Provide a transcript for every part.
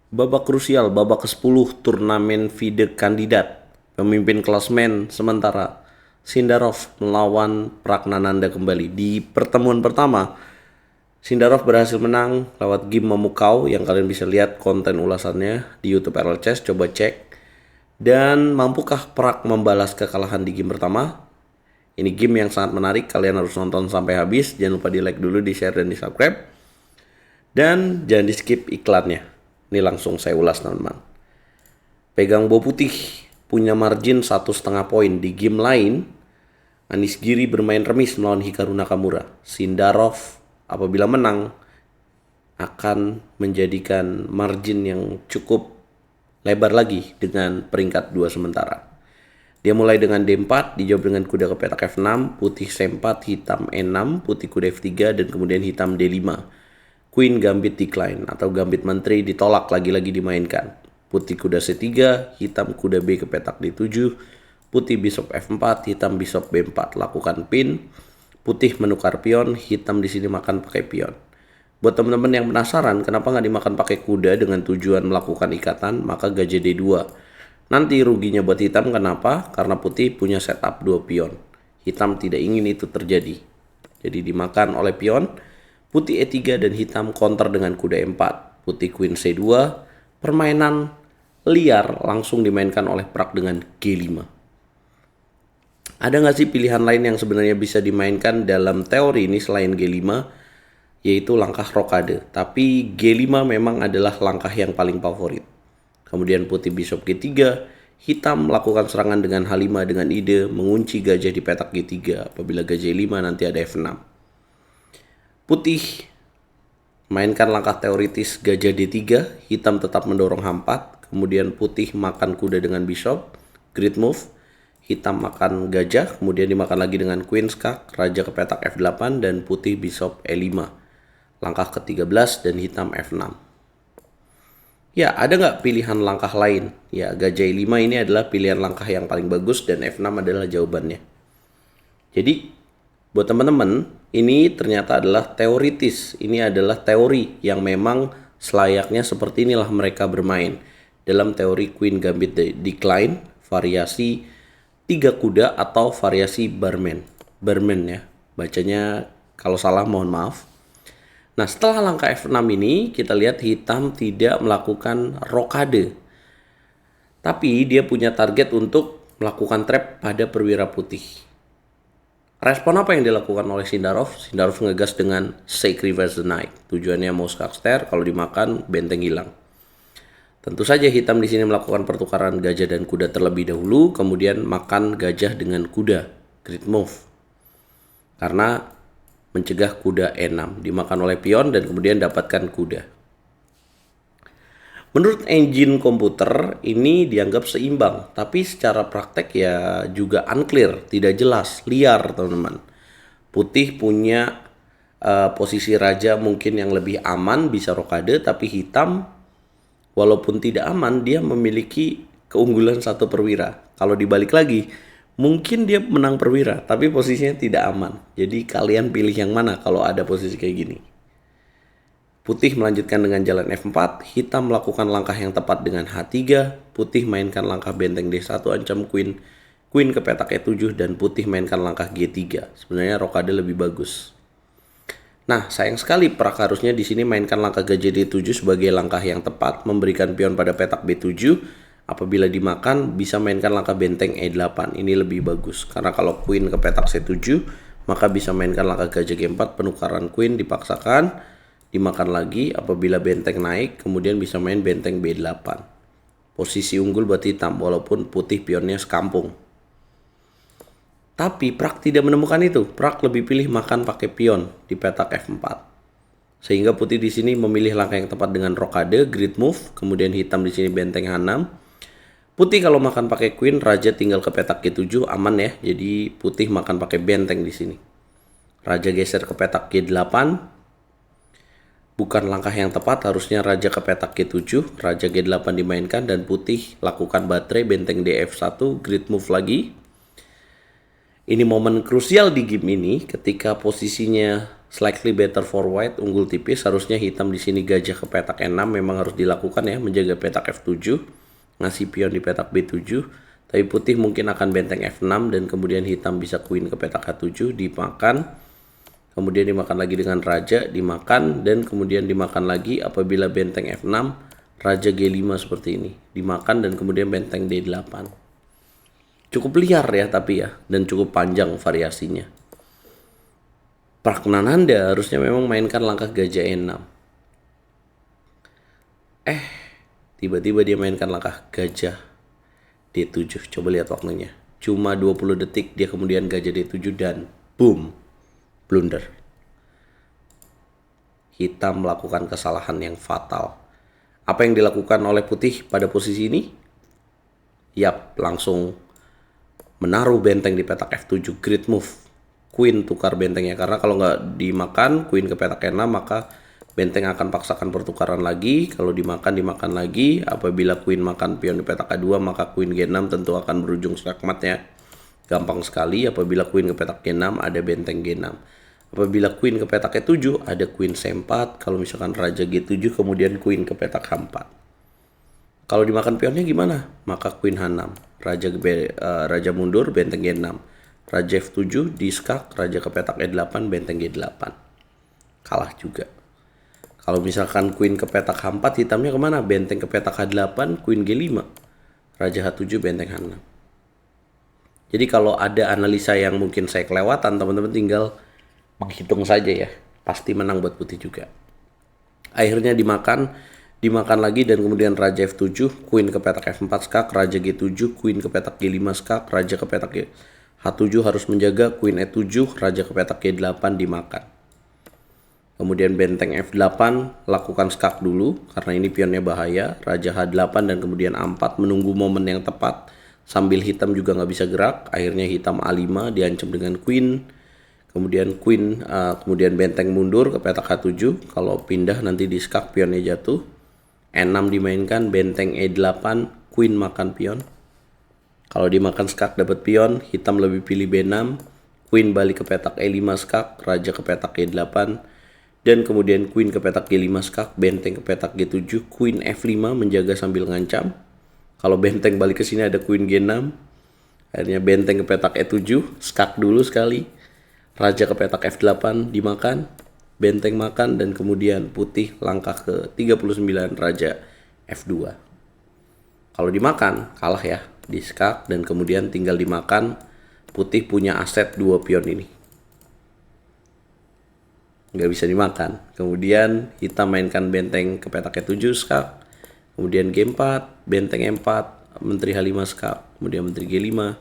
Babak krusial, babak ke-10 turnamen FIDE kandidat. Pemimpin klasmen sementara Sindarov melawan Pragnananda kembali. Di pertemuan pertama, Sindarov berhasil menang lewat game memukau yang kalian bisa lihat konten ulasannya di YouTube RL Chess, coba cek. Dan mampukah Prak membalas kekalahan di game pertama? Ini game yang sangat menarik, kalian harus nonton sampai habis. Jangan lupa di like dulu, di share dan di subscribe. Dan jangan di skip iklannya. Ini langsung saya ulas teman-teman. Pegang bow putih punya margin 1,5 poin. Di game lain, Anies Giri bermain remis melawan Hikaru Nakamura. Sindarov apabila menang akan menjadikan margin yang cukup lebar lagi dengan peringkat 2 sementara. Dia mulai dengan D4, dijawab dengan kuda ke petak F6, putih C4, hitam E6, putih kuda F3, dan kemudian hitam D5. Queen gambit decline atau gambit menteri ditolak lagi-lagi dimainkan. Putih kuda C3, hitam kuda B ke petak D7, putih bishop F4, hitam bishop B4, lakukan pin. Putih menukar pion, hitam di sini makan pakai pion. Buat teman-teman yang penasaran kenapa nggak dimakan pakai kuda dengan tujuan melakukan ikatan, maka gajah D2. Nanti ruginya buat hitam kenapa? Karena putih punya setup 2 pion. Hitam tidak ingin itu terjadi. Jadi dimakan oleh pion. Putih E3 dan hitam counter dengan kuda E4. Putih Queen C2. Permainan liar langsung dimainkan oleh Prak dengan G5. Ada nggak sih pilihan lain yang sebenarnya bisa dimainkan dalam teori ini selain G5? Yaitu langkah rokade. Tapi G5 memang adalah langkah yang paling favorit. Kemudian putih bishop G3, hitam melakukan serangan dengan H5 dengan ide mengunci gajah di petak G3. Apabila gajah E5 nanti ada F6. Putih mainkan langkah teoritis gajah D3, hitam tetap mendorong H4. Kemudian putih makan kuda dengan bishop, grid move. Hitam makan gajah, kemudian dimakan lagi dengan queen skak, raja ke petak F8 dan putih bishop E5. Langkah ke-13 dan hitam F6. Ya, ada nggak pilihan langkah lain? Ya, gajah E5 ini adalah pilihan langkah yang paling bagus dan F6 adalah jawabannya. Jadi, buat teman-teman, ini ternyata adalah teoritis. Ini adalah teori yang memang selayaknya seperti inilah mereka bermain. Dalam teori Queen Gambit Decline, variasi 3 kuda atau variasi barman. Barman ya, bacanya kalau salah mohon maaf. Nah, setelah langkah F6 ini, kita lihat hitam tidak melakukan rokade. Tapi dia punya target untuk melakukan trap pada perwira putih. Respon apa yang dilakukan oleh Sindarov? Sindarov ngegas dengan Sacrifice the Knight. Tujuannya mau skakster, kalau dimakan benteng hilang. Tentu saja hitam di sini melakukan pertukaran gajah dan kuda terlebih dahulu, kemudian makan gajah dengan kuda, grid move. Karena mencegah kuda E6 dimakan oleh pion dan kemudian dapatkan kuda. Menurut engine komputer ini dianggap seimbang, tapi secara praktek ya juga unclear, tidak jelas, liar teman-teman. Putih punya posisi raja mungkin yang lebih aman, bisa rokade, tapi hitam walaupun tidak aman dia memiliki keunggulan 1 perwira. Kalau dibalik lagi, mungkin dia menang perwira, tapi posisinya tidak aman. Jadi kalian pilih yang mana kalau ada posisi kayak gini. Putih melanjutkan dengan jalan F4, hitam melakukan langkah yang tepat dengan H3, putih mainkan langkah benteng D1 ancam queen, queen ke petak E7, dan putih mainkan langkah G3. Sebenarnya rokade lebih bagus. Nah, sayang sekali Prak harusnya di sini mainkan langkah gajah D7 sebagai langkah yang tepat, memberikan pion pada petak B7. Apabila dimakan, bisa mainkan langkah benteng E8. Ini lebih bagus. Karena kalau queen ke petak C7, maka bisa mainkan langkah gajah G4, penukaran queen dipaksakan, dimakan lagi. Apabila benteng naik, kemudian bisa main benteng B8. Posisi unggul buat hitam, walaupun putih pionnya sekampung. Tapi Prak tidak menemukan itu. Prak lebih pilih makan pakai pion di petak F4. Sehingga putih di sini memilih langkah yang tepat dengan rokade, grid move, kemudian hitam di sini benteng H6. Putih kalau makan pakai queen, raja tinggal ke petak G7 aman ya. Jadi putih makan pakai benteng di sini. Raja geser ke petak G8. Bukan langkah yang tepat, harusnya raja ke petak G7, raja G8 dimainkan dan putih lakukan baterai benteng DF1, grid move lagi. Ini momen krusial di game ini ketika posisinya Slightly better for white, unggul tipis. Harusnya hitam di sini gajah ke petak E6 memang harus dilakukan ya, menjaga petak F7, ngasih pion di petak B7. Tapi putih mungkin akan benteng F6 dan kemudian hitam bisa queen ke petak H7, dimakan. Kemudian dimakan lagi dengan raja, dimakan, dan kemudian dimakan lagi apabila benteng F6, raja G5 seperti ini. Dimakan dan kemudian benteng D8. Cukup liar ya tapi ya, dan cukup panjang variasinya. Pragnananda harusnya memang mainkan langkah gajah E6. Tiba-tiba dia mainkan langkah gajah D7. Coba lihat waktunya. Cuma 20 detik dia kemudian gajah D7 dan boom, blunder. Hitam melakukan kesalahan yang fatal. Apa yang dilakukan oleh putih pada posisi ini? Yap, langsung menaruh benteng di petak F7. Great move. Queen tukar bentengnya, karena kalau nggak dimakan queen ke petak E6 maka benteng akan paksakan pertukaran lagi. Kalau dimakan lagi. Apabila queen makan pion di petak A2 maka queen G6 tentu akan berujung skakmat ya. Gampang sekali. Apabila queen ke petak G6 ada benteng G6. Apabila queen ke petak E7 ada queen C4. Kalau misalkan raja G7 kemudian queen ke petak H4. Kalau dimakan pionnya gimana? Maka queen H6. Raja mundur, benteng G6. Raja F7 diskak, raja ke petak E8, benteng G8. Kalah juga. Kalau misalkan queen ke petak H4, hitamnya kemana? Benteng ke petak H8, queen G5. Raja H7, benteng H6. Jadi kalau ada analisa yang mungkin saya kelewatan, teman-teman tinggal menghitung saja ya. Pasti menang buat putih juga. Akhirnya dimakan lagi dan kemudian raja F7, queen ke petak F4 skak, raja G7, queen ke petak G5 skak, raja ke petak H7 harus menjaga, queen E7, raja ke petak G8 dimakan. Kemudian benteng F8 lakukan skak dulu karena ini pionnya bahaya, raja H8 dan kemudian A4 menunggu momen yang tepat sambil hitam juga nggak bisa gerak. Akhirnya hitam A5 diancam dengan queen. Kemudian benteng mundur ke petak H7. Kalau pindah nanti di skak pionnya jatuh. E6 dimainkan, benteng E8, queen makan pion. Kalau dimakan skak dapat pion, hitam lebih pilih B6, queen balik ke petak E5 skak, raja ke petak G8, dan kemudian queen ke petak G5 skak, benteng ke petak G7, queen F5 menjaga sambil ngancam. Kalau benteng balik ke sini ada queen G6, akhirnya benteng ke petak E7, skak dulu sekali, raja ke petak F8 dimakan, benteng makan, dan kemudian putih langkah ke 39 raja F2. Kalau dimakan kalah ya, diskak dan kemudian tinggal dimakan. Putih punya aset 2 pion ini, nggak bisa dimakan. Kemudian hitam mainkan benteng ke petak E7 skak, kemudian G4, benteng E4, menteri H5 skak, kemudian menteri G5,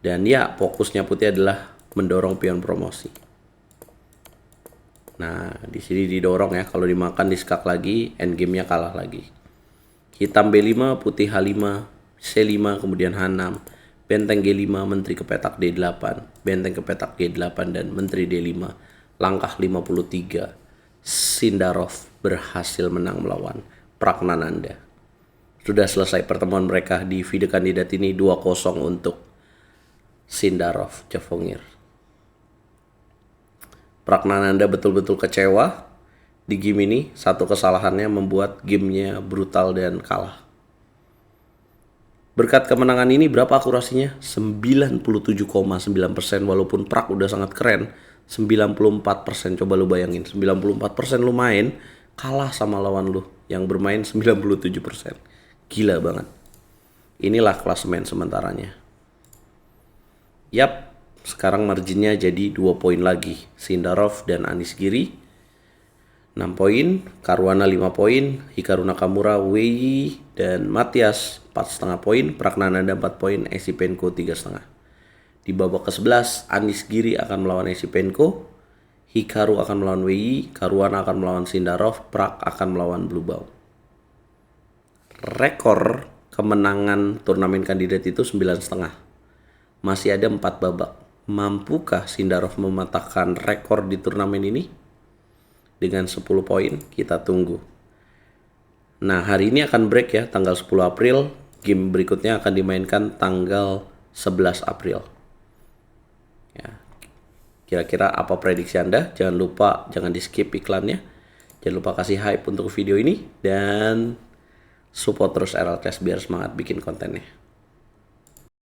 dan ya fokusnya putih adalah mendorong pion promosi. Nah di sini didorong ya, kalau dimakan diskak lagi, endgame-nya kalah lagi. Hitam B5, putih H5, C5, kemudian H6, benteng G5, menteri ke petak D8, benteng ke petak G8, dan menteri D5. Langkah 53, Sindarov berhasil menang melawan Pragnananda. Sudah selesai pertemuan mereka di FIDE kandidat ini 2-0 untuk Sindarov Jahongir. Pragnananda betul-betul kecewa di game ini. Satu kesalahannya membuat gamenya brutal dan kalah. Berkat kemenangan ini berapa akurasinya? 97,9%, walaupun Prak udah sangat keren. 94%, coba lu bayangin. 94% lu main, kalah sama lawan lu yang bermain 97%. Gila banget. Inilah klasemen sementaranya. Yap, sekarang marginnya jadi 2 poin lagi. Sindarov dan Anies Giri 6 poin, Caruana 5 poin, Hikaru Nakamura, Wei, dan Matias 4,5 poin, Pragnananda 4 poin, Esipenko 3,5. Di babak ke-11, Anies Giri akan melawan Esipenko, Hikaru akan melawan Wei, Caruana akan melawan Sindarov, Prak akan melawan Blue Ball. Rekor kemenangan turnamen kandidat itu 9,5. Masih ada 4 babak. Mampukah Sindarov mematahkan rekor di turnamen ini? Dengan 10 poin, kita tunggu. Nah, hari ini akan break ya, tanggal 10 April. Game berikutnya akan dimainkan tanggal 11 April. Ya. Kira-kira apa prediksi Anda? Jangan lupa, jangan di skip iklannya. Jangan lupa kasih hype untuk video ini. Dan support terus RL Clash biar semangat bikin kontennya.